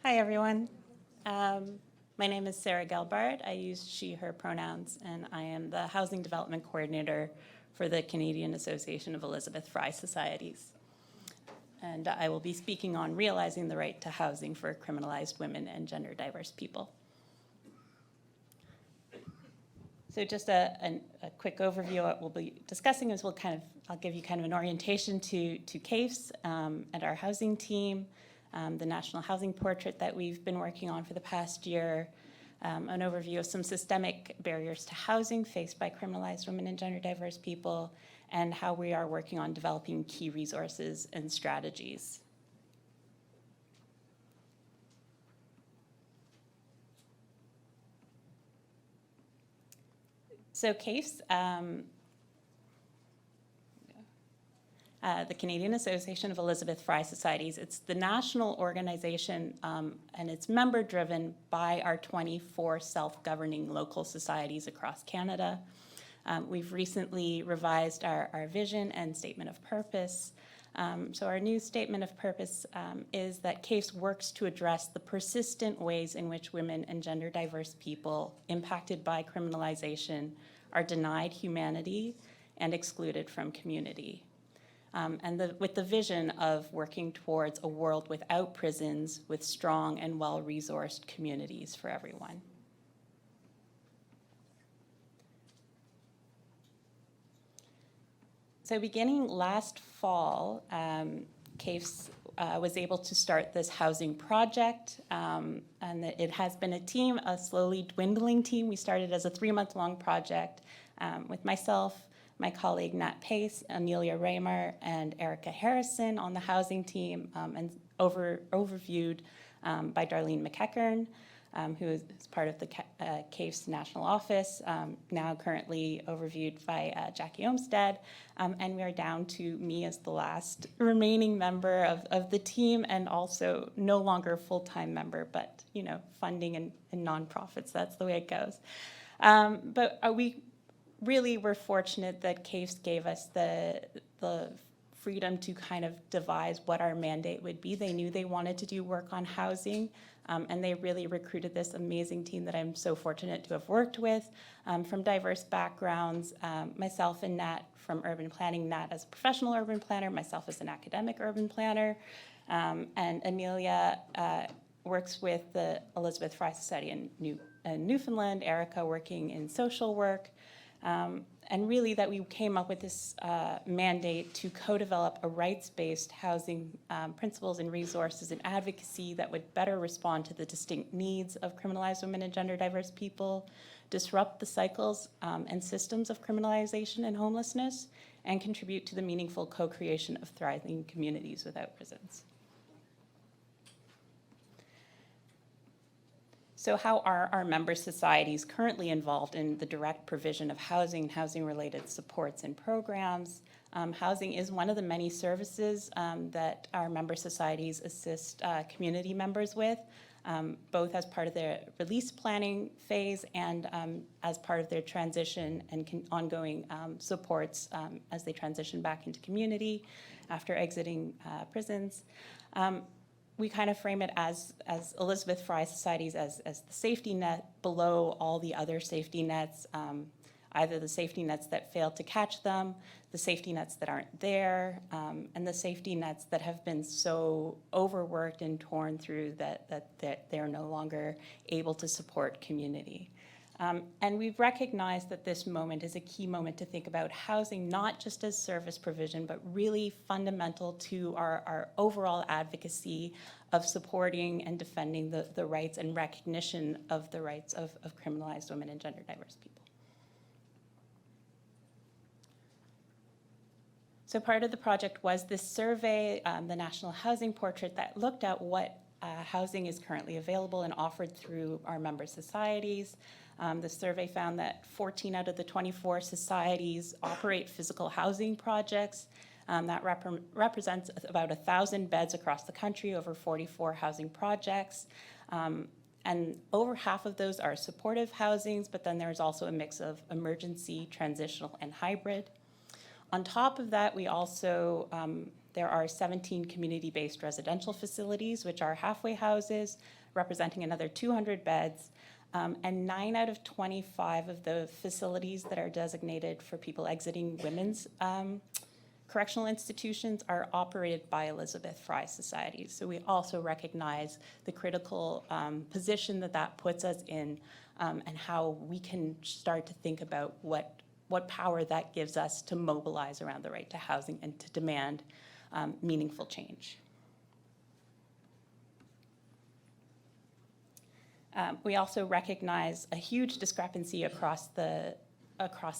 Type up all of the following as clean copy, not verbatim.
Hi, everyone. My name is Sarah Gelbard. I use she, her pronouns, and I am the Housing Development Coordinator for the Canadian Association of Elizabeth Fry Societies. And I will be speaking on realizing the right to housing for criminalized women and gender diverse people. So just a quick overview of what we'll be discussing is I'll give you kind of an orientation to CAFES and our housing team, the National Housing Portrait that we've been working on for the past year, an overview of some systemic barriers to housing faced by criminalized women and gender diverse people, and how we are working on developing key resources and strategies. So CAFES, the Canadian Association of Elizabeth Fry Societies, it's the national organization and it's member-driven by our 24 self-governing local societies across Canada. We've recently revised our vision and statement of purpose. So our new statement of purpose is that CAFES works to address the persistent ways in which women and gender diverse people impacted by criminalization are denied humanity and excluded from community. With the vision of working towards a world without prisons, with strong and well-resourced communities for everyone. So beginning last fall, CAFES was able to start this housing project, and it has been a slowly dwindling team. We started as a 3-month-long project with myself, my colleague Nat Pace, Amelia Raymer, and Erica Harrison on the housing team, and overviewed by Darlene McEachern, who is part of the CAFES National Office, now currently overviewed by Jackie Olmstead, and we are down to me as the last remaining member of the team, and also no longer a full-time member, but funding and nonprofits, that's the way it goes. But we really were fortunate that CAFES gave us the freedom to kind of devise what our mandate would be. They knew they wanted to do work on housing, and they really recruited this amazing team that I'm so fortunate to have worked with from diverse backgrounds. Myself and Nat from urban planning, Nat as a professional urban planner, myself as an academic urban planner, and Amelia works with the Elizabeth Fry Society in Newfoundland, Erica working in social work. And really that we came up with this mandate to co-develop a rights-based housing principles and resources and advocacy that would better respond to the distinct needs of criminalized women and gender diverse people, disrupt the cycles and systems of criminalization and homelessness, and contribute to the meaningful co-creation of thriving communities without prisons. So how are our member societies currently involved in the direct provision of housing and housing-related supports and programs? Housing is one of the many services that our member societies assist community members with, both as part of their release planning phase and as part of their transition and ongoing supports as they transition back into community after exiting prisons. We kind of frame it as Elizabeth Fry Societies as the safety net below all the other safety nets, either the safety nets that fail to catch them, the safety nets that aren't there, and the safety nets that have been so overworked and torn through that they're no longer able to support community. And we've recognized that this moment is a key moment to think about housing, not just as service provision, but really fundamental to our overall advocacy of supporting and defending the rights and recognition of the rights of criminalized women and gender diverse people. So part of the project was this survey, the National Housing Portrait, that looked at what housing is currently available and offered through our member societies. The survey found that 14 out of the 24 societies operate physical housing projects. That represents about 1,000 beds across the country, over 44 housing projects. And over half of those are supportive housings, but then there's also a mix of emergency, transitional, and hybrid. On top of that, we also, there are 17 community-based residential facilities, which are halfway houses, representing another 200 beds. And 9 out of 25 of the facilities that are designated for people exiting women's correctional institutions are operated by Elizabeth Fry societies. So we also recognize the critical position that that puts us in, and how we can start to think about what power that gives us to mobilize around the right to housing and to demand meaningful change. We also recognize a huge discrepancy across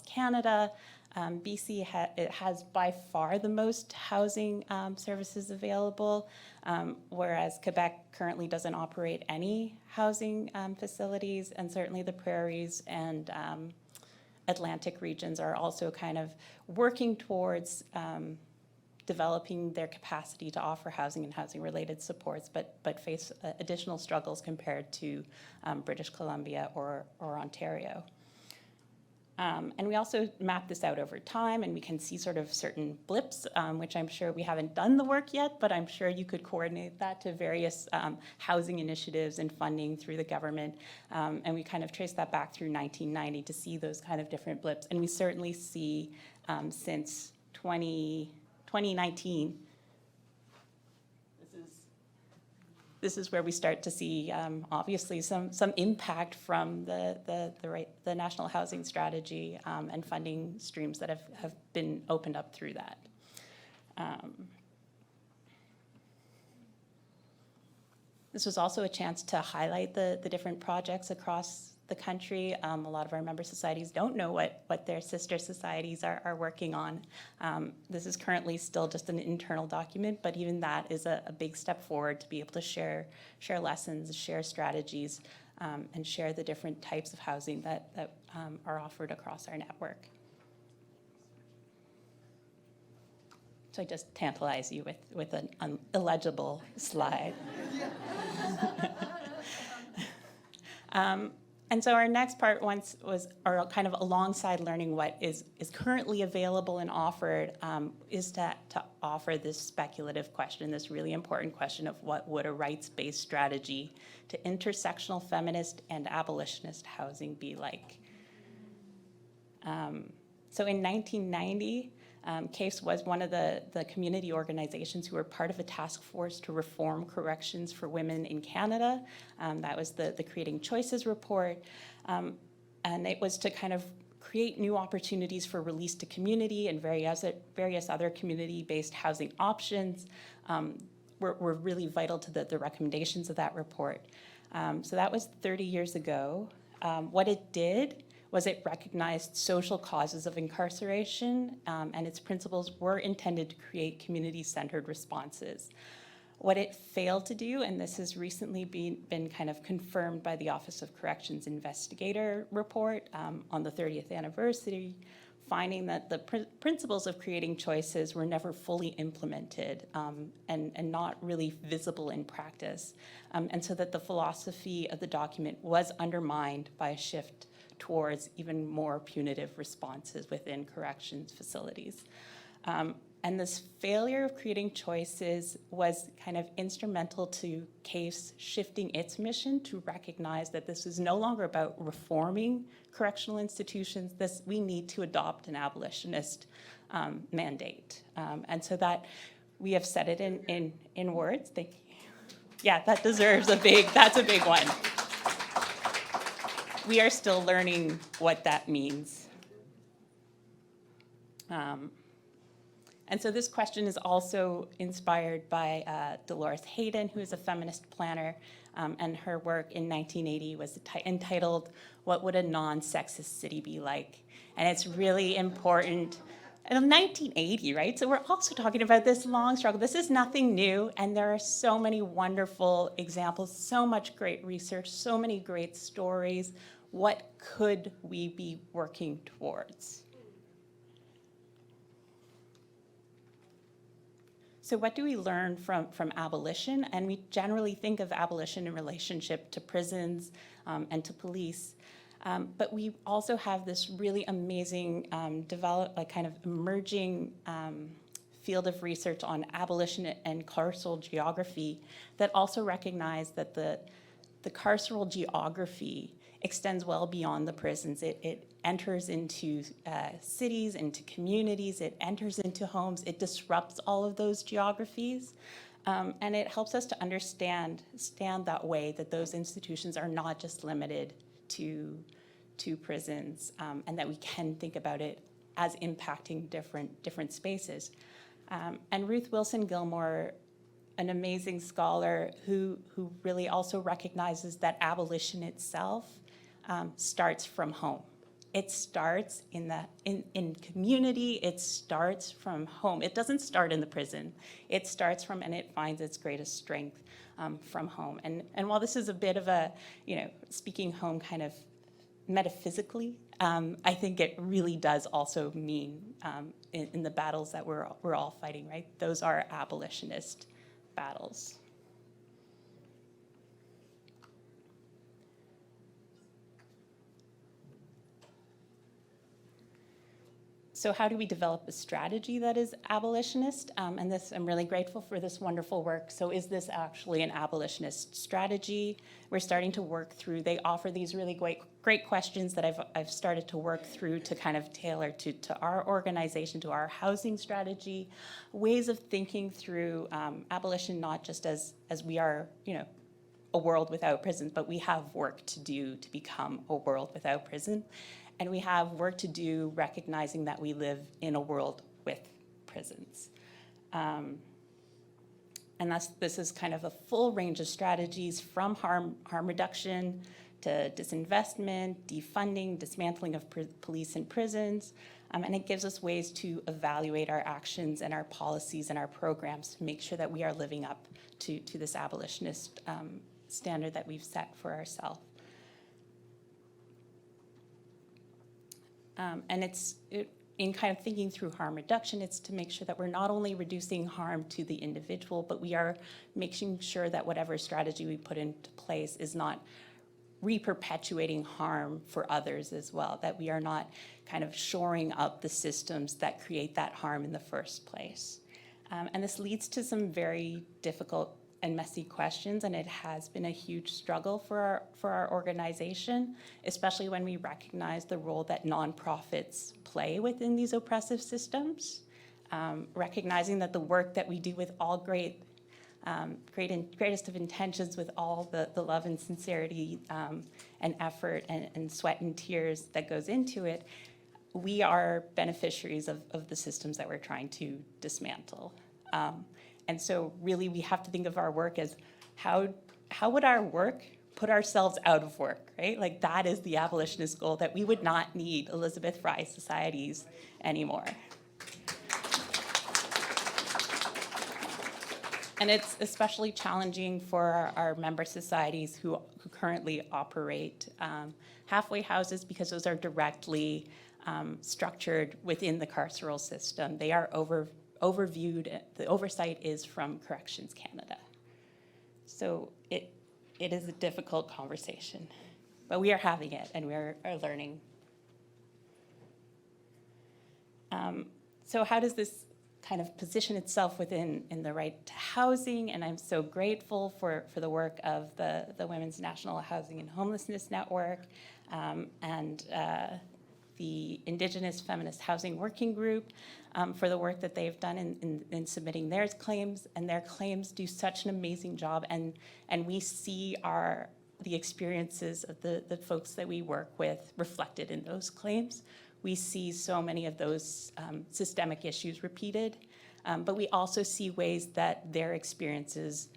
Canada. BC has by far the most housing services available, whereas Quebec currently doesn't operate any housing facilities, and certainly the prairies and Atlantic regions are also kind of working towards developing their capacity to offer housing and housing-related supports, but face additional struggles compared to British Columbia or Ontario. And we also map this out over time, and we can see sort of certain blips, which I'm sure we haven't done the work yet, but I'm sure you could coordinate that to various housing initiatives and funding through the government. And we kind of trace that back through 1990 to see those kind of different blips. And we certainly see since 2019, this is where we start to see, obviously, some impact from the National Housing Strategy and funding streams that have been opened up through that. This was also a chance to highlight the different projects across the country. A lot of our member societies don't know what their sister societies are working on. This is currently still just an internal document, but even that is a big step forward to be able to share lessons, share strategies, and share the different types of housing that are offered across our network. So I just tantalize you with an illegible slide. And so our next part was kind of alongside learning what is currently available and offered, is to offer this speculative question, this really important question of what would a rights-based strategy to intersectional feminist and abolitionist housing be like? So in 1990, CAFES was one of the community organizations who were part of a task force to reform corrections for women in Canada. That was the Creating Choices report. And it was to kind of create new opportunities for release to community and various other community-based housing options were really vital to the recommendations of that report. So that was 30 years ago. What it did was it recognized social causes of incarceration, and its principles were intended to create community-centered responses. What it failed to do, and this has recently been kind of confirmed by the Office of Corrections Investigator report on the 30th anniversary, finding that the principles of creating choices were never fully implemented and not really visible in practice, and so that the philosophy of the document was undermined by a shift towards even more punitive responses within corrections facilities. And this failure of creating choices was kind of instrumental to CAFES shifting its mission to recognize that this is no longer about reforming correctional institutions. We need to adopt an abolitionist mandate. And so that we have said it in words. Thank you. Yeah, that deserves that's a big one. We are still learning what that means. And so this question is also inspired by Dolores Hayden, who is a feminist planner, and her work in 1980 was entitled, "What Would a Non-Sexist City Be Like?" And it's really important. And in 1980, right? So we're also talking about this long struggle. This is nothing new, and there are so many wonderful examples, so much great research, so many great stories. What could we be working towards? So what do we learn from abolition? And we generally think of abolition in relationship to prisons and to police. But we also have this really amazing kind of emerging field of research on abolition and carceral geography that also recognize that the carceral geography extends well beyond the prisons. It enters into cities, into communities, it enters into homes, it disrupts all of those geographies. And it helps us to understand that way that those institutions are not just limited to prisons, and that we can think about it as impacting different spaces. And Ruth Wilson Gilmore, an amazing scholar who really also recognizes that abolition itself starts from home. It starts in community, it starts from home. It doesn't start in the prison. It starts from, and it finds its greatest strength from home. And while this is a bit of a, speaking home kind of metaphysically, I think it really does also mean in the battles that we're all fighting, right? Those are abolitionist battles. So how do we develop a strategy that is abolitionist? And this, I'm really grateful for this wonderful work. So is this actually an abolitionist strategy? We're starting to work through, they offer these really great questions that I've started to work through to kind of tailor to our organization, to our housing strategy, ways of thinking through abolition, not just as we are, a world without prisons, but we have work to do to become a world without prison. And we have work to do recognizing that we live in a world with prisons. And this is kind of a full range of strategies from harm reduction to disinvestment, defunding, dismantling of police and prisons. And it gives us ways to evaluate our actions and our policies and our programs to make sure that we are living up to this abolitionist standard that we've set for ourselves. And in kind of thinking through harm reduction, it's to make sure that we're not only reducing harm to the individual, but we are making sure that whatever strategy we put into place is not re-perpetuating harm for others as well, that we are not kind of shoring up the systems that create that harm in the first place. And this leads to some very difficult and messy questions, and it has been a huge struggle for our organization, especially when we recognize the role that nonprofits play within these oppressive systems, recognizing that the work that we do with all greatest of intentions, with all the love and sincerity and effort and sweat and tears that goes into it, we are beneficiaries of the systems that we're trying to dismantle. And so really we have to think of our work as how would our work put ourselves out of work, right? Like that is the abolitionist goal, that we would not need Elizabeth Fry societies anymore. And it's especially challenging for our member societies who currently operate halfway houses, because those are directly structured within the carceral system. They are overviewed. The oversight is from Corrections Canada. So it is a difficult conversation, but we are having it and we are learning. So how does this kind of position itself in the right to housing? And I'm so grateful for the work of the Women's National Housing and Homelessness Network and the Indigenous Feminist Housing Working Group for the work that they've done in submitting their claims, and their claims do such an amazing job, and we see the experiences of the folks that we work with reflected in those claims. We see so many of those systemic issues repeated, but we also see ways that their experiences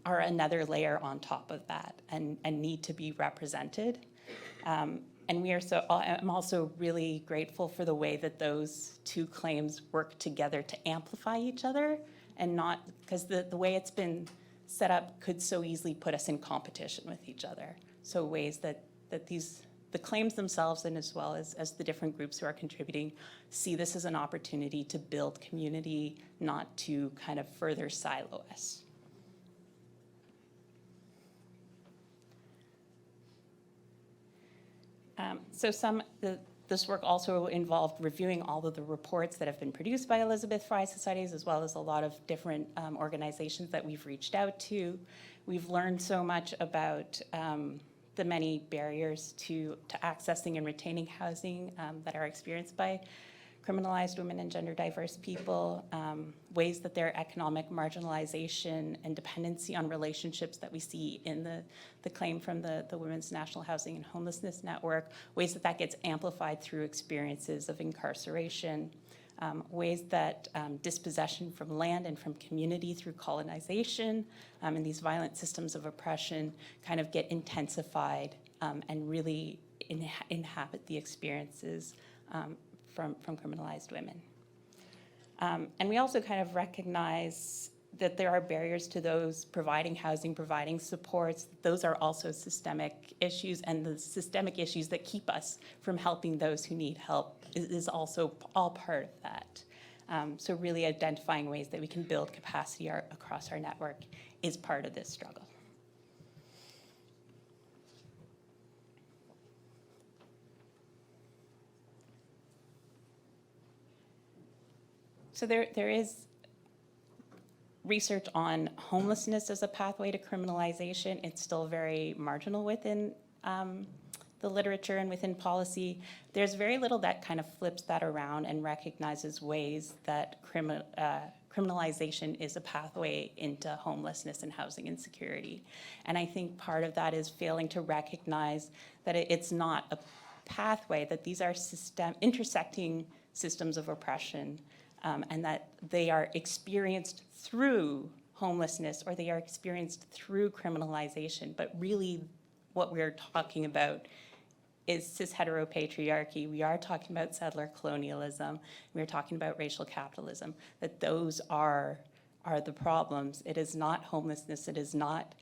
are another layer on top of that and need to be represented. And I'm also really grateful for the way that those two claims work together to amplify each other, and not, because the way it's been set up could so easily put us in competition with each other. So ways that the claims themselves, and as well as the different groups who are contributing, see this as an opportunity to build community, not to kind of further silo us. So This work also involved reviewing all of the reports that have been produced by Elizabeth Fry Societies, as well as a lot of different organizations that we've reached out to. We've learned so much about the many barriers to accessing and retaining housing that are experienced by criminalized women and gender diverse people, ways that their economic marginalization and dependency on relationships that we see in the claim from the Women's National Housing and Homelessness Network, ways that gets amplified through experiences of incarceration, ways that dispossession from land and from community through colonization and these violent systems of oppression kind of get intensified and really inhabit the experiences from criminalized women. And we also kind of recognize that there are barriers to those providing housing, providing supports. Those are also systemic issues, and the systemic issues that keep us from helping those who need help is also all part of that. So really identifying ways that we can build capacity across our network is part of this struggle. So there is research on homelessness as a pathway to criminalization. It's still very marginal within the literature and within policy. There's very little that kind of flips that around and recognizes ways that criminalization is a pathway into homelessness and housing insecurity. And I think part of that is failing to recognize that it's not a pathway, that these are intersecting systems of oppression, and that they are experienced through homelessness or they are experienced through criminalization. But really what we're talking about is cis heteropatriarchy. We are talking about settler colonialism. We're talking about racial capitalism, that those are the problems. It is not homelessness. It is not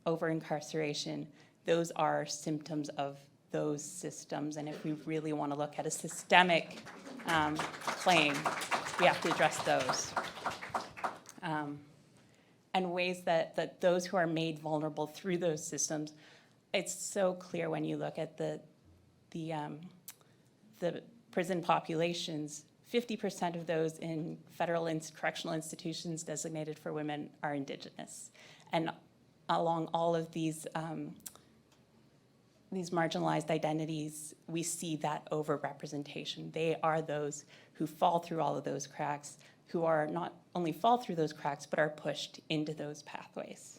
over-incarceration. Those are symptoms of those systems. And if we really want to look at a systemic claim, we have to address those. And ways that those who are made vulnerable through those systems, it's so clear when you look at the prison populations. 50% of those in federal correctional institutions designated for women are Indigenous. And along all of these marginalized identities, we see that overrepresentation. They are those who fall through all of those cracks, who are not only fall through those cracks, but are pushed into those pathways.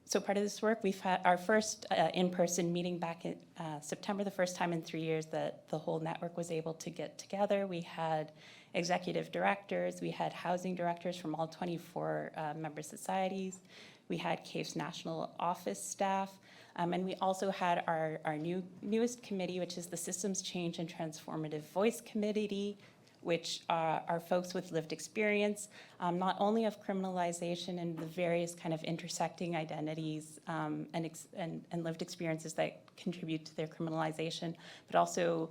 So part of this work, we've had our first in-person meeting back in September, the first time in 3 years that the whole network was able to get together. We had executive directors, we had housing directors from all 24 member societies, we had CAFE's national office staff, and we also had our newest committee, which is the Systems Change and Transformative Voice Committee, which are folks with lived experience, not only of criminalization and the various kind of intersecting identities and lived experiences that contribute to their criminalization, but also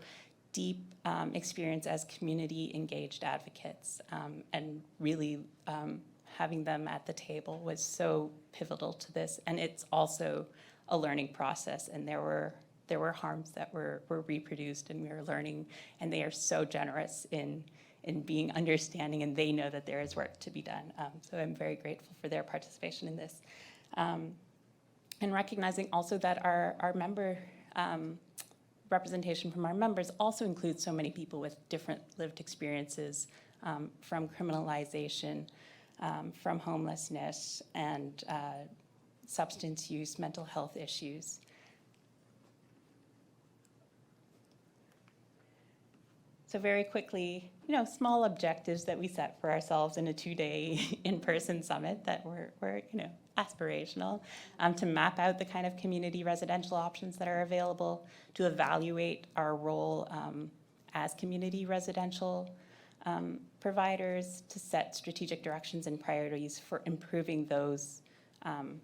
deep experience as community engaged advocates. And really having them at the table was so pivotal to this. And it's also a learning process, and there were harms that were reproduced, and we were learning, and they are so generous in being understanding, and they know that there is work to be done. So I'm very grateful for their participation in this. And recognizing also that our member representation from our members also includes so many people with different lived experiences from criminalization, from homelessness, and substance use, mental health issues. So very quickly, small objectives that we set for ourselves in a 2-day in-person summit that were aspirational, to map out the kind of community residential options that are available, to evaluate our role as community residential providers, to set strategic directions and priorities for improving those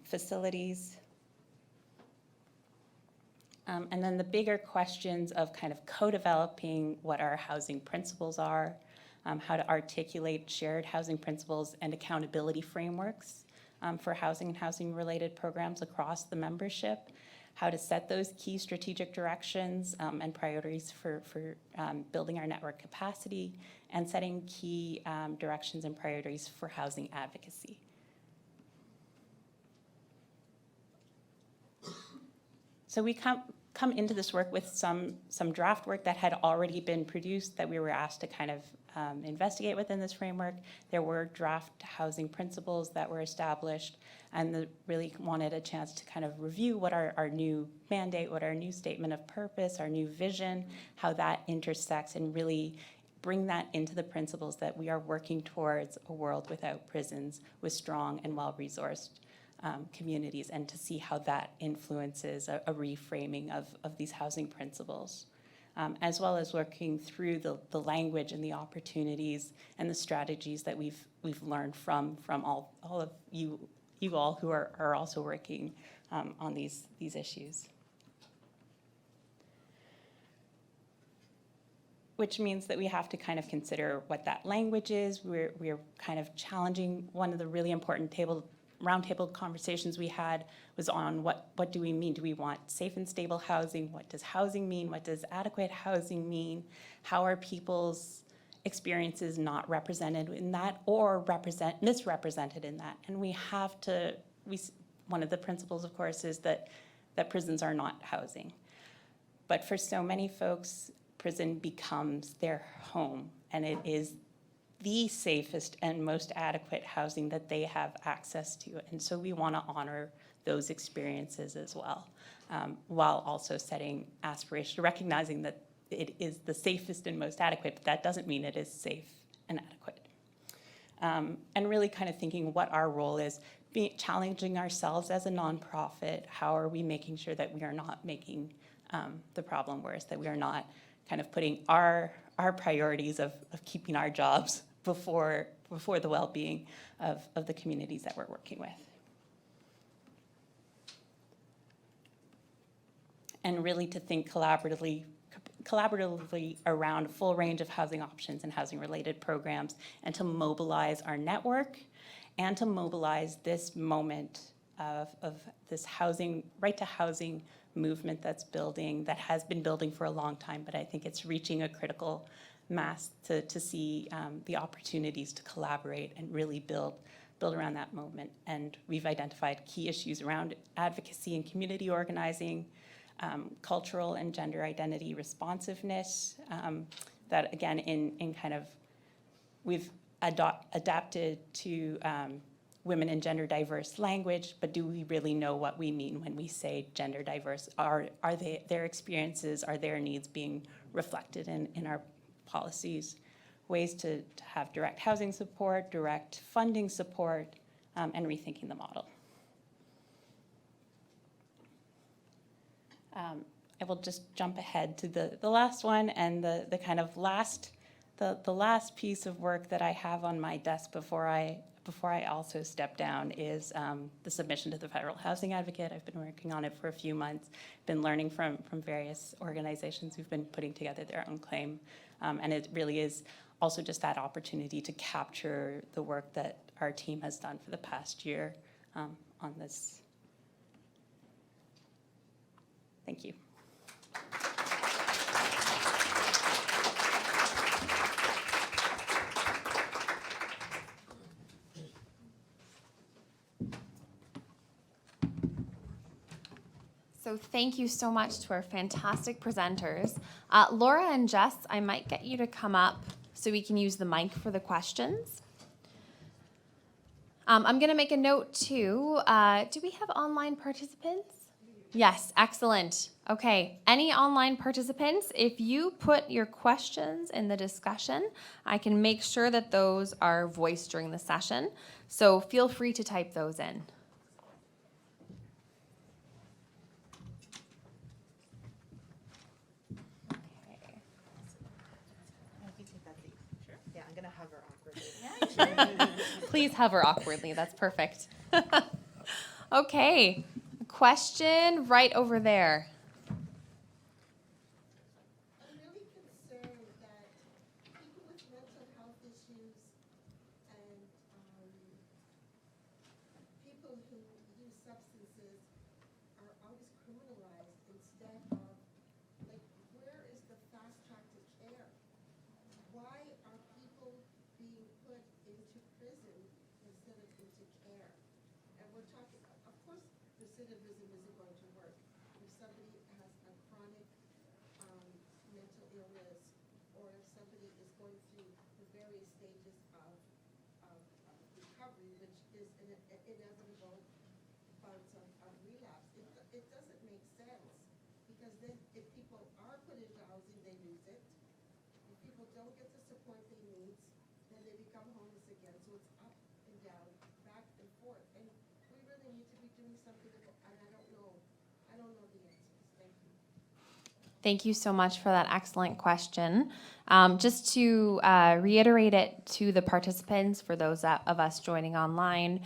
facilities. And then the bigger questions of kind of co-developing what our housing principles are, how to articulate shared housing principles and accountability frameworks for housing and housing-related programs across the membership, how to set those key strategic directions and priorities for building our network capacity, and setting key directions and priorities for housing advocacy. So we come into this work with some draft work that had already been produced that we were asked to kind of investigate within this framework. There were draft housing principles that were established, and really wanted a chance to kind of review what our new mandate, what our new statement of purpose, our new vision, how that intersects, and really bring that into the principles that we are working towards a world without prisons, with strong and well-resourced communities, and to see how that influences a reframing of these housing principles, as well as working through the language and the opportunities and the strategies that we've learned from all of you all who are also working on these issues. Which means that we have to kind of consider what that language is. We're kind of challenging. One of the really important roundtable conversations we had was on what do we mean? Do we want safe and stable housing? What does housing mean? What does adequate housing mean? How are people's experiences not represented in that, or misrepresented in that? And we have to, one of the principles, of course, is that prisons are not housing. But for so many folks, prison becomes their home, and it is the safest and most adequate housing that they have access to. And so we want to honor those experiences as well, while also setting aspiration, recognizing that it is the safest and most adequate, but that doesn't mean it is safe and adequate. And really kind of thinking what our role is, challenging ourselves as a nonprofit. How are we making sure that we are not making the problem worse, that we are not kind of putting our priorities of keeping our jobs before the well-being of the communities that we're working with. And really to think collaboratively around a full range of housing options and housing-related programs, and to mobilize our network, and to mobilize this moment of this housing, right to housing movement that's building, that has been building for a long time, but I think it's reaching a critical mass to see the opportunities to collaborate and really build around that moment. And we've identified key issues around advocacy and community organizing, cultural and gender identity responsiveness, that again in kind of, we've adapted to women and gender diverse language, but do we really know what we mean when we say gender diverse? Are their experiences, are their needs being reflected in our policies? Ways to have direct housing support, direct funding support, and rethinking the model. I will just jump ahead to the last one, and the kind of last piece of work that I have on my desk before I also step down is the submission to the Federal Housing Advocate. I've been working on it for a few months, been learning from various organizations who've been putting together their own claim, and it really is also just that opportunity to capture the work that our team has done for the past year on this. Thank you. So thank you so much to our fantastic presenters. Laura and Jess, I might get you to come up so we can use the mic for the questions. I'm going to make a note too. Do we have online participants? Yes, excellent. Okay, any online participants, if you put your questions in the discussion, I can make sure that those are voiced during the session. So feel free to type those in. Please hover awkwardly. That's perfect. Okay. Question right over there. I'm really concerned that people with mental health recidivism isn't going to work. If somebody has a chronic mental illness, or if somebody is going through the various stages of recovery, which is an inevitable bouts of relapse, it doesn't make sense. Because then if people are put into housing, they lose it. If people don't get the support they need, then they become homeless again. So it's up and down, back and forth. And we really need to be doing something about, and I don't know the answers. Thank you. Thank you so much for that excellent question. Just to reiterate it to the participants, for those of us joining online.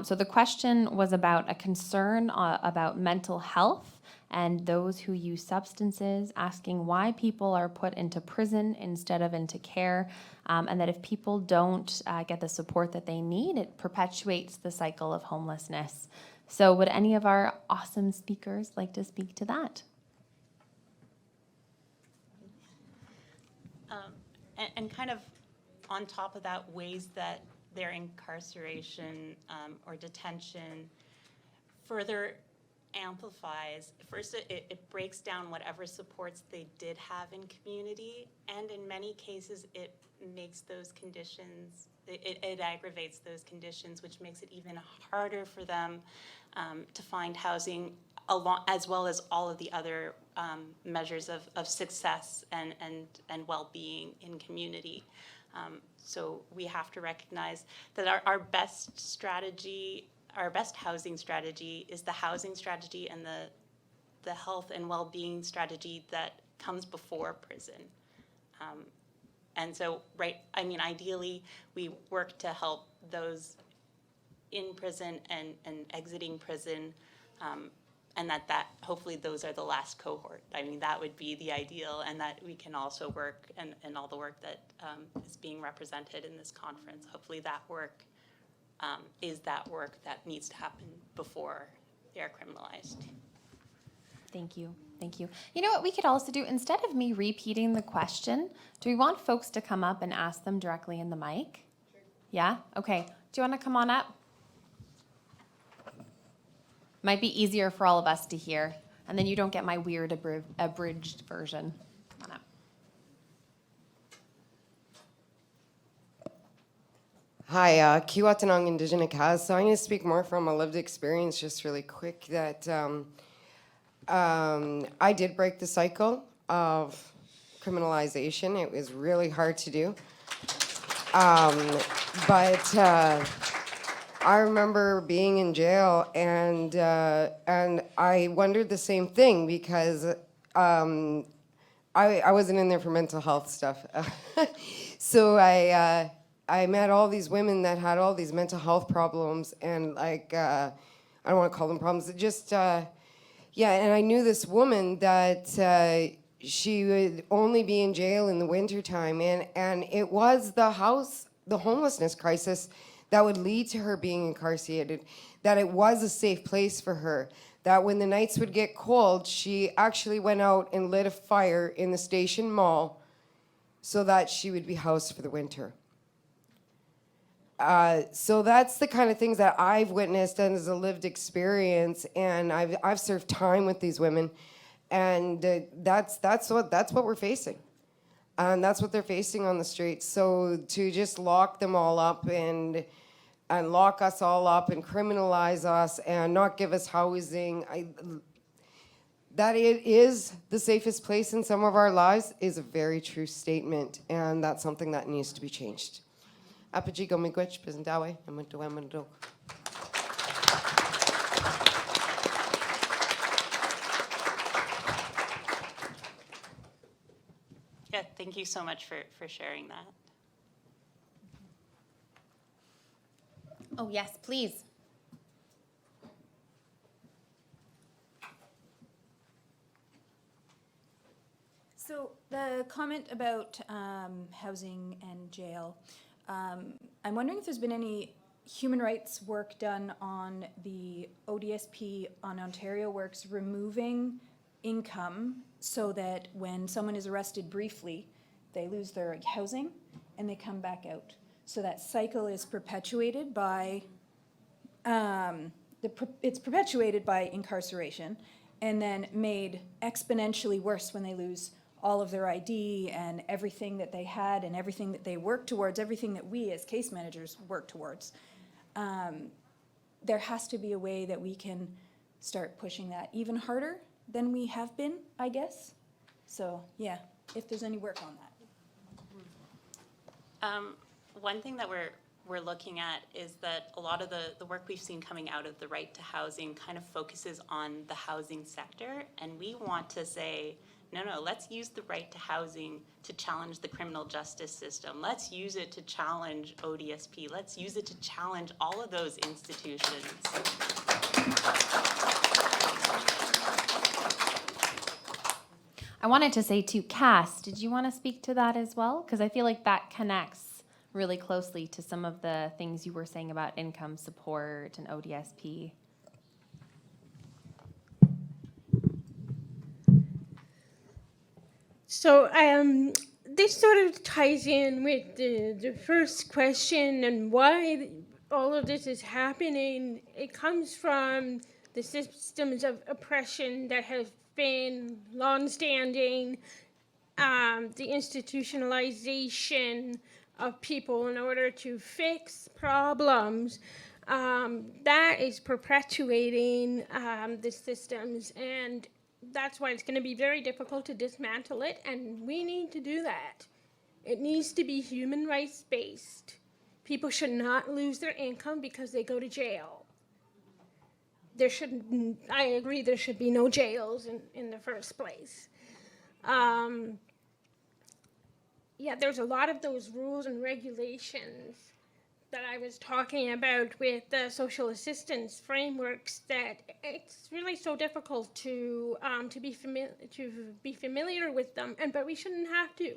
So the question was about a concern about mental health and those who use substances, asking why people are put into prison instead of into care, and that if people don't get the support that they need, it perpetuates the cycle of homelessness. So would any of our awesome speakers like to speak to that? And kind of on top of that, ways that their incarceration or detention further amplifies. First, it breaks down whatever supports they did have in community, and in many cases, it makes those conditions, it aggravates those conditions, which makes it even harder for them to find housing, as well as all of the other measures of success and well-being in community. So we have to recognize that our best strategy, our best housing strategy is the housing strategy and the health and well-being strategy that comes before prison. And so, ideally, we work to help those in prison and exiting prison, and that hopefully those are the last cohort. That would be the ideal, and that we can also work, and all the work that is being represented in this conference, hopefully that work is that work that needs to happen before they are criminalized. Thank you. Thank you. You know what we could also do? Instead of me repeating the question, do we want folks to come up and ask them directly in the mic? Sure. Yeah? Okay. Do you want to come on up? Might be easier for all of us to hear, and then you don't get my weird abridged version. Come on up. Hi, Kiwatanong Indigenous Kaz. So I'm going to speak more from a lived experience, just really quick, that I did break the cycle of criminalization. It was really hard to do. But I remember being in jail, and I wondered the same thing, because I wasn't in there for mental health stuff. So I met all these women that had all these mental health problems, and I don't want to call them problems, just and I knew this woman that she would only be in jail in the wintertime, and it was the homelessness crisis that would lead to her being incarcerated, that it was a safe place for her, that when the nights would get cold, she actually went out and lit a fire in the station mall so that she would be housed for the winter. So that's the kind of things that I've witnessed and as a lived experience, and I've served time with these women, and that's what we're facing, and that's what they're facing on the streets. So to just lock them all up and lock us all up and criminalize us and not give us housing, that it is the safest place in some of our lives is a very true statement, and that's something that needs to be changed. Apajigo miigwech bizindawe amantuamando. Yeah, thank you so much for sharing that. Oh, yes, please. So the comment about housing and jail, I'm wondering if there's been any human rights work done on the ODSP on Ontario Works removing income so that when someone is arrested briefly, they lose their housing and they come back out. So that cycle is perpetuated by it's perpetuated by incarceration and then made exponentially worse when they lose all of their ID and everything that they had and everything that they work towards, everything that we as case managers work towards. There has to be a way that we can start pushing that even harder than we have been, I guess. So, yeah, if there's any work on that. One thing that we're looking at is that a lot of the work we've seen coming out of the right to housing kind of focuses on the housing sector, and we want to say, no, let's use the right to housing to challenge the criminal justice system. Let's use it to challenge ODSP. Let's use it to challenge all of those institutions. I wanted to say too, Cass, did you want to speak to that as well? Because I feel like that connects really closely to some of the things you were saying about income support and ODSP. So this sort of ties in with the first question and why all of this is happening. It comes from the systems of oppression that have been longstanding, the institutionalization of people in order to fix problems. That is perpetuating the systems, and that's why it's going to be very difficult to dismantle it, and we need to do that. It needs to be human rights based. People should not lose their income because they go to jail. I agree, there should be no jails in the first place. Yeah, there's a lot of those rules and regulations that I was talking about with the social assistance frameworks that it's really so difficult to be familiar with them, but we shouldn't have to.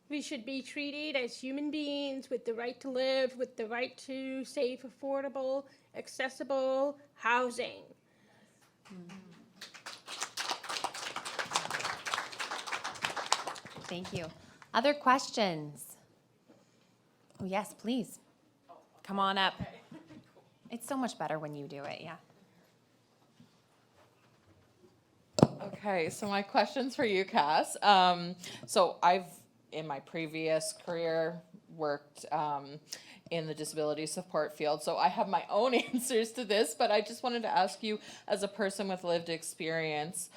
We should be treated as human beings with the right to live, with the right to safe, affordable, accessible housing. Thank you. Other questions? Oh, yes, please. Come on up. It's so much better when you do it, yeah. Okay, so my question's for you, Cass. So I've, in my previous career, worked in the disability support field, so I have my own answers to this, but I just wanted to ask you, as a person with lived experience,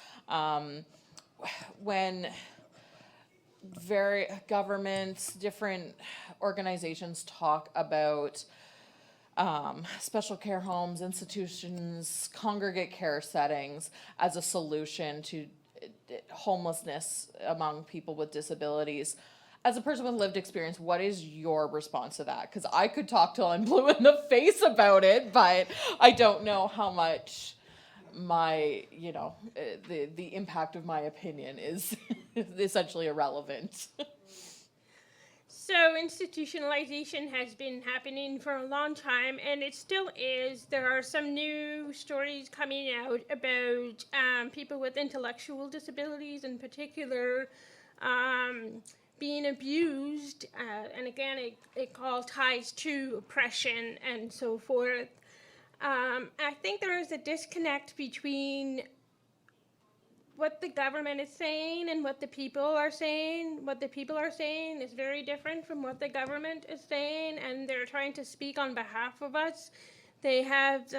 when governments, different organizations talk about special care homes, institutions, congregate care settings as a solution to homelessness among people with disabilities. As a person with lived experience, what is your response to that? Because I could talk till I'm blue in the face about it, but I don't know how much my, the impact of my opinion is essentially irrelevant. So institutionalization has been happening for a long time, and it still is. There are some new stories coming out about people with intellectual disabilities in particular being abused, and again, it all ties to oppression and so forth. I think there is a disconnect between what the government is saying and what the people are saying. What the people are saying is very different from what the government is saying, and they're trying to speak on behalf of us. They have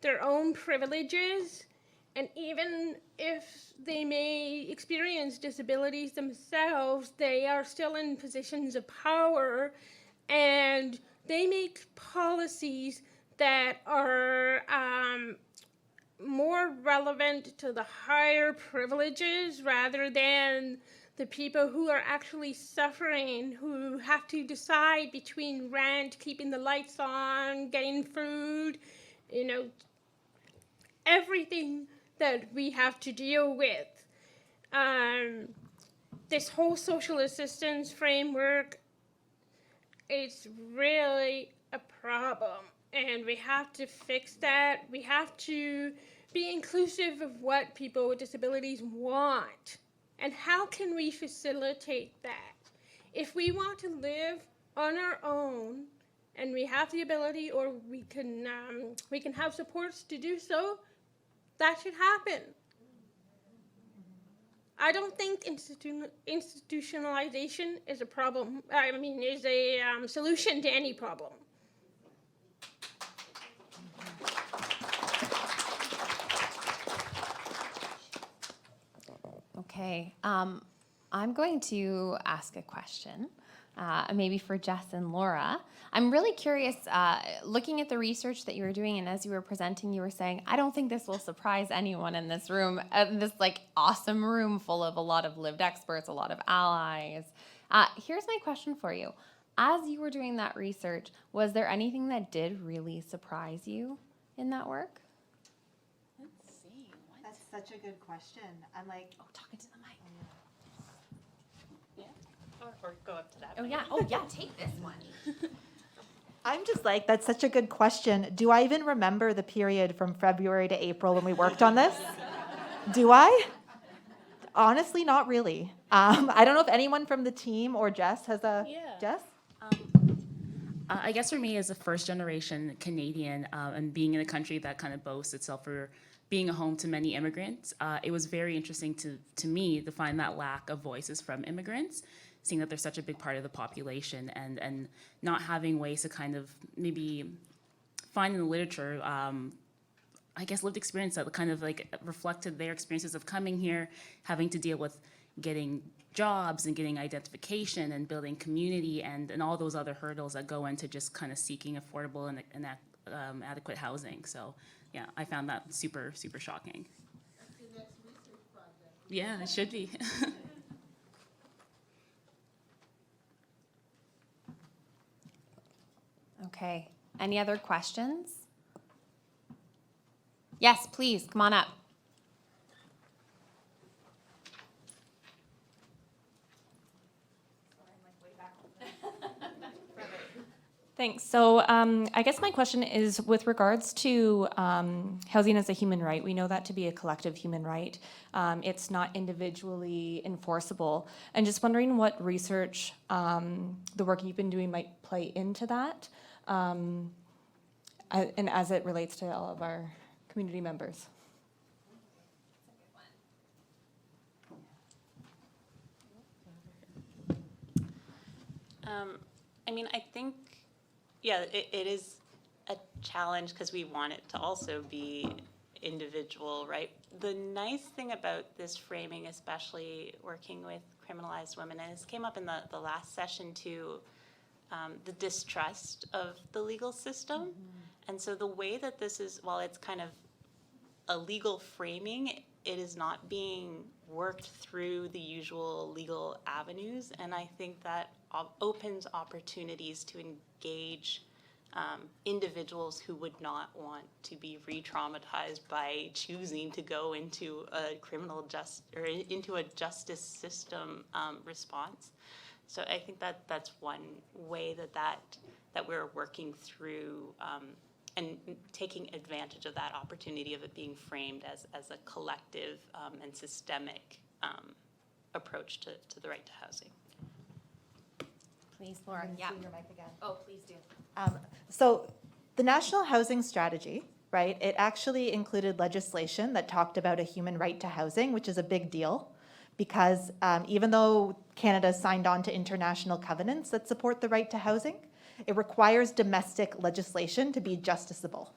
their own privileges, and even if they may experience disabilities themselves, they are still in positions of power, and they make policies that are more relevant to the higher privileges rather than the people who are actually suffering, who have to decide between rent, keeping the lights on, getting food, everything that we have to deal with. This whole social assistance framework, it's really a problem. And we have to fix that. We have to be inclusive of what people with disabilities want. And how can we facilitate that? If we want to live on our own and we have the ability, or we can have supports to do so, that should happen. I don't think institutionalization is a problem. I mean, is a solution to any problem. Okay, I'm going to ask a question, maybe for Jess and Laura. I'm really curious, looking at the research that you were doing, and as you were presenting, you were saying, I don't think this will surprise anyone in this room, this like awesome room full of a lot of lived experts, a lot of allies. Here's my question for you. As you were doing that research, was there anything that did really surprise you in that work? Let's see. That's such a good question. I'm like, Oh, talking to the mic. Yeah. Or go up to that. Oh yeah, oh yeah, take this one. I'm just like, that's such a good question. Do I even remember the period from February to April when we worked on this? Do I? Honestly, not really. I don't know if anyone from the team or Jess has a, Jess? I guess for me, as a first-generation Canadian and being in a country that kind of boasts itself for being a home to many immigrants, it was very interesting to me to find that lack of voices from immigrants, seeing that they're such a big part of the population, and not having ways to kind of maybe find in the literature, I guess, lived experience that kind of like reflected their experiences of coming here, having to deal with getting jobs and getting identification and building community and all those other hurdles that go into just kind of seeking affordable and adequate housing. So yeah, I found that super, super shocking. That's the next research project. Yeah, it should be. Okay, any other questions? Yes, please, come on up. Thanks. So I guess my question is with regards to housing as a human right. We know that to be a collective human right. It's not individually enforceable. And just wondering what research the work you've been doing might play into that, and as it relates to all of our community members. I mean, I think, yeah, it is a challenge because we want it to also be individual, right? The nice thing about this framing, especially working with criminalized women, and this came up in the last session too, the distrust of the legal system. Mm-hmm. And so the way that this is, while it's kind of a legal framing, it is not being worked through the usual legal avenues. And I think that opens opportunities to engage individuals who would not want to be re-traumatized by choosing to go into a into a justice system response. So I think that that's one way that we're working through and taking advantage of that opportunity of it being framed as a collective and systemic approach to the right to housing. Please, Laura. Yeah. Your mic again. Oh, please do. So the National Housing Strategy, right, it actually included legislation that talked about a human right to housing, which is a big deal because even though Canada signed on to international covenants that support the right to housing, it requires domestic legislation to be justiciable,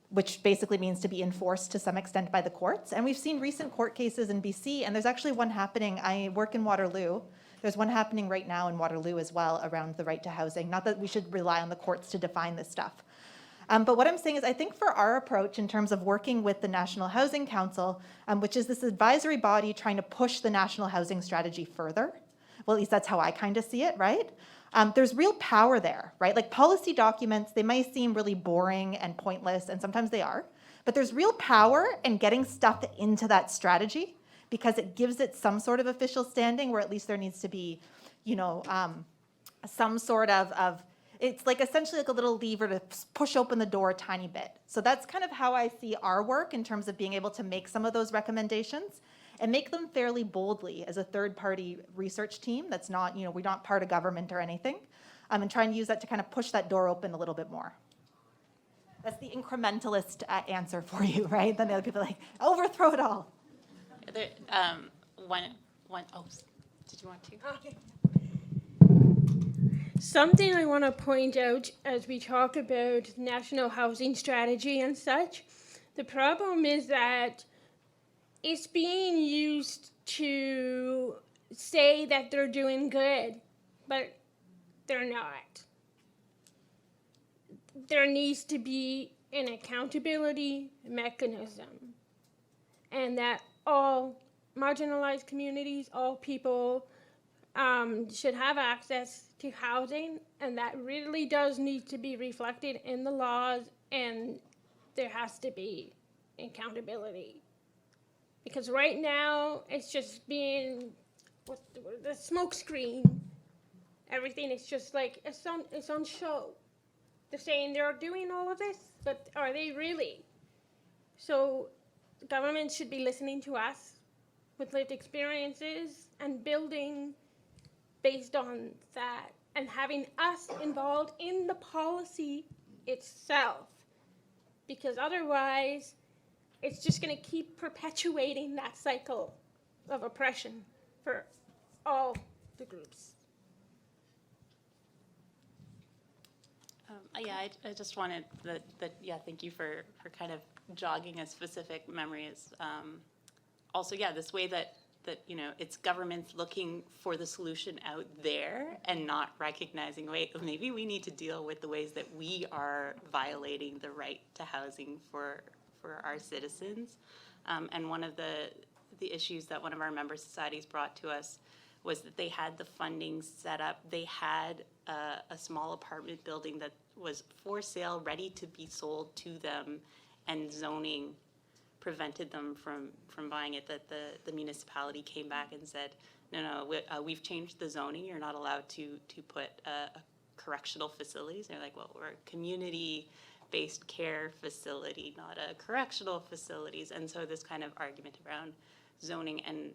which basically means to be enforced to some extent by the courts. And we've seen recent court cases in BC, and there's actually one happening. I work in Waterloo. There's one happening right now in Waterloo as well around the right to housing. Not that we should rely on the courts to define this stuff. But what I'm saying is I think for our approach in terms of working with the National Housing Council, which is this advisory body trying to push the National Housing Strategy further, well, at least that's how I kind of see it, right? There's real power there, right? Like policy documents, they may seem really boring and pointless, and sometimes they are, but there's real power in getting stuff into that strategy because it gives it some sort of official standing where at least there needs to be, you know, some sort of it's like essentially like a little lever to push open the door a tiny bit. So that's kind of how I see our work in terms of being able to make some of those recommendations and make them fairly boldly as a third-party research team that's not, you know, we're not part of government or anything. and try and use that to kind of push that door open a little bit more. That's the incrementalist answer for you, right? Then the other people are like, overthrow it all. There, did you want to? Something I want to point out as we talk about national housing strategy and such, the problem is that it's being used to say that they're doing good, but they're not. There needs to be an accountability mechanism, and that all marginalized communities, all people should have access to housing, and that really does need to be reflected in the laws, and there has to be accountability. Because right now, it's just being, the smoke screen, everything is just like, it's on show. They're saying they're doing all of this, but are they really? So government should be listening to us with lived experiences and building based on that, and having us involved in the policy itself. Because otherwise, it's just going to keep perpetuating that cycle of oppression for all the groups. I just wanted thank you for kind of jogging a specific memories. Also, this way that it's governments looking for the solution out there and not recognizing, wait, maybe we need to deal with the ways that we are violating the right to housing for our citizens. And one of the issues that one of our member societies brought to us was that they had the funding set up. They had a small apartment building that was for sale, ready to be sold to them, and zoning prevented them from buying it. That the municipality came back and said, no, we've changed the zoning. You're not allowed to put a correctional facilities. They're like, well, we're a community-based care facility, not a correctional facilities. And so this kind of argument around zoning, and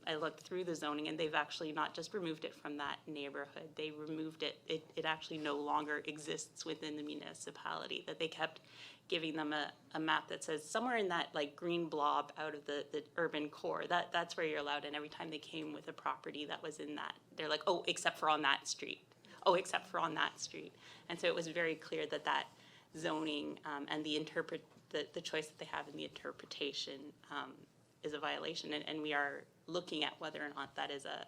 I looked through the zoning, and they've actually not just removed it from that neighborhood, they removed it. It actually no longer exists within the municipality, that they kept giving them a map that says somewhere in that like green blob out of the urban core, that's where you're allowed. And every time they came with a property that was in that, they're like, oh, except for on that street. Oh, except for on that street. And so it was very clear that zoning and the choice that they have in the interpretation is a violation. And we are looking at whether or not that is a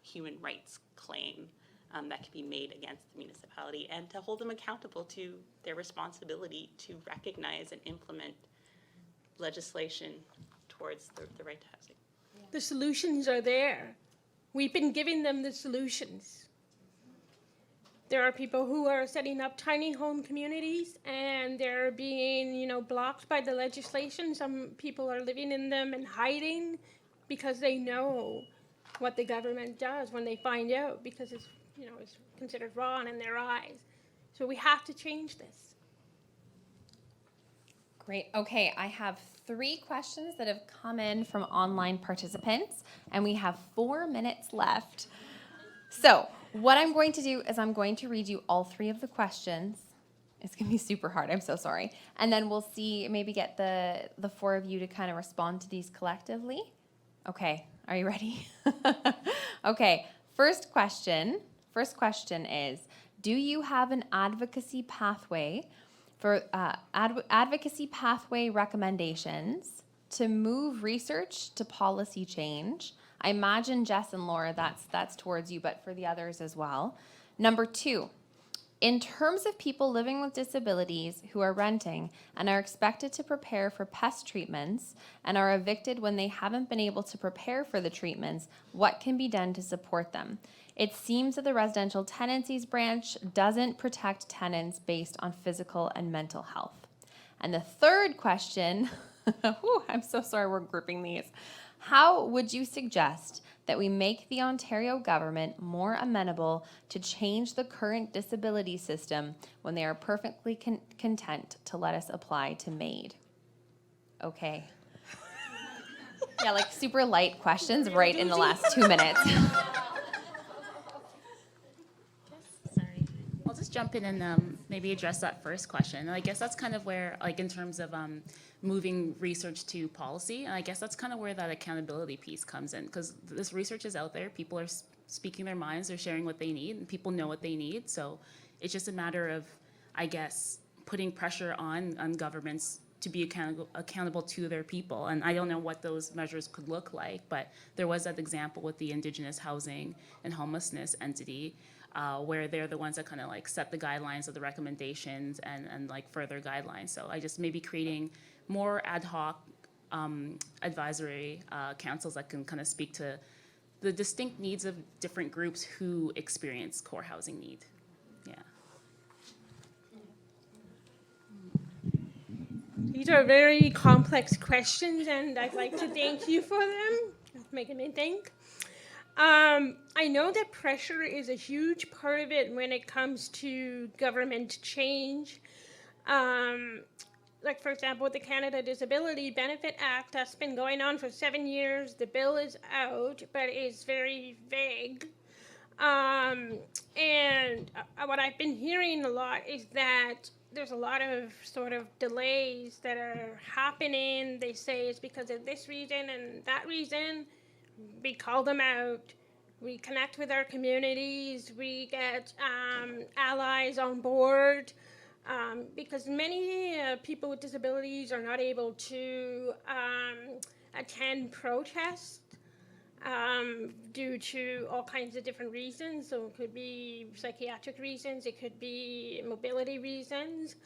human rights claim that can be made against the municipality, and to hold them accountable to their responsibility to recognize and implement legislation towards the right to housing. The solutions are there. We've been giving them the solutions. There are people who are setting up tiny home communities, and they're being, blocked by the legislation. Some people are living in them and hiding because they know what the government does when they find out, because it's considered wrong in their eyes. So we have to change this. Great. Okay, I have 3 questions that have come in from online participants, and we have 4 minutes left. So what I'm going to do is I'm going to read you all 3 of the questions. It's going to be super hard. I'm so sorry. And then we'll see, maybe get the 4 of you to kind of respond to these collectively. Okay, are you ready? Okay, first question is, do you have an advocacy pathway for advocacy pathway recommendations to move research to policy change? I imagine, Jess and Laura, that's towards you, but for the others as well. Number 2, in terms of people living with disabilities who are renting and are expected to prepare for pest treatments and are evicted when they haven't been able to prepare for the treatments, what can be done to support them? It seems that the residential tenancies branch doesn't protect tenants based on physical and mental health. And the third question, I'm so sorry we're grouping these. How would you suggest that we make the Ontario government more amenable to change the current disability system when they are perfectly content to let us apply to MAID? Okay. Yeah, like super light questions right in the last 2 minutes. jump in and maybe address that first question. And I guess that's kind of where, like, in terms of moving research to policy, and I guess that's kind of where that accountability piece comes in, because this research is out there. People are speaking their minds, they're sharing what they need, and people know what they need. So it's just a matter of, I guess, putting pressure on governments to be accountable to their people. And I don't know what those measures could look like, but there was that example with the Indigenous Housing and Homelessness entity, where they're the ones that kind of like set the guidelines of the recommendations and like further guidelines. So I just maybe creating more ad hoc advisory councils that can kind of speak to the distinct needs of different groups who experience core housing need. Yeah. These are very complex questions, and I'd like to thank you for them. It's making me think. I know that pressure is a huge part of it when it comes to government change. Like, for example, the Canada Disability Benefit Act that's been going on for 7 years. The bill is out, but it's very vague. And what I've been hearing a lot is that there's a lot of sort of delays that are happening. They say it's because of this reason and that reason. We call them out. We connect with our communities. We get allies on board, because many people with disabilities are not able to attend protests due to all kinds of different reasons. So it could be psychiatric reasons, it could be mobility reasons.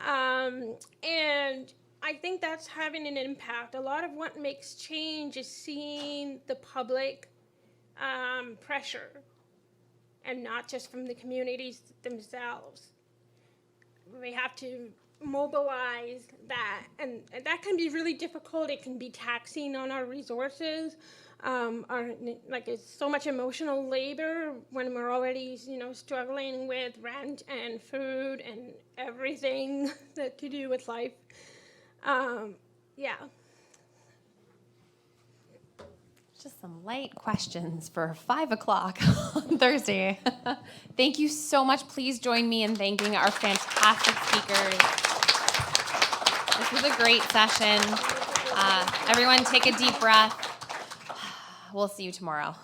And I think that's having an impact. A lot of what makes change is seeing the public pressure, and not just from the communities themselves. We have to mobilize that, and that can be really difficult. It can be taxing on our resources. It's so much emotional labor when we're already, struggling with rent and food and everything that to do with life. Yeah. Just some light questions for 5 o'clock on Thursday. Thank you so much. Please join me in thanking our fantastic speakers. This was a great session. Everyone take a deep breath. We'll see you tomorrow.